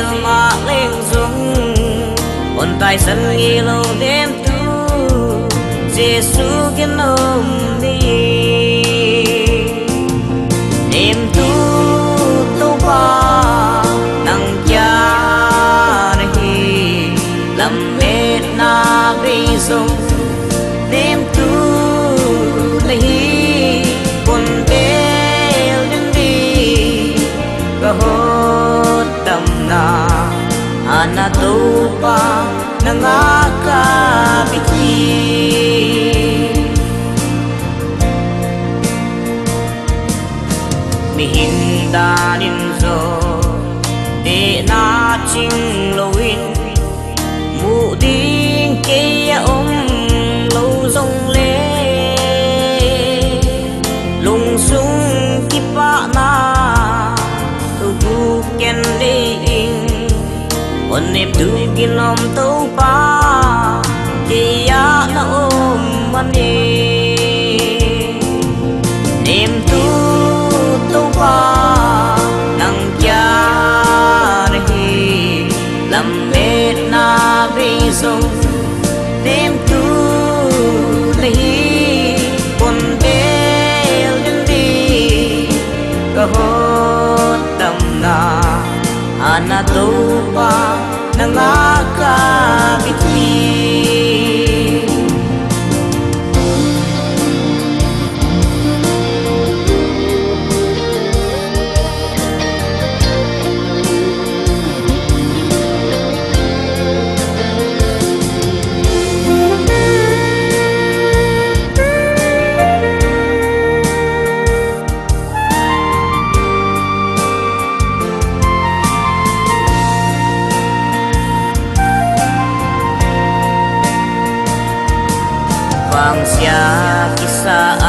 bel ma lên dung on tai san nghi lâu đêm tu Giêsu kiến ôm đi đêm tu tu ba nang cha hi lam mệt na bi dung đêm tu lấy con bel đến đi cả hốt tâm na ana tu pa nangaka biti mihinda ninzo de na ching loin mu ding ke lâu rong lê lung sung kipa na tu ken de on nếp tu kinom tu pa kia na mani nêm tu tu pa nang cha hi lam mệt na bi sông nêm tu lấy con bel đến đi cả hốt tâm na ana tu pa nangaka biti vang sia kisah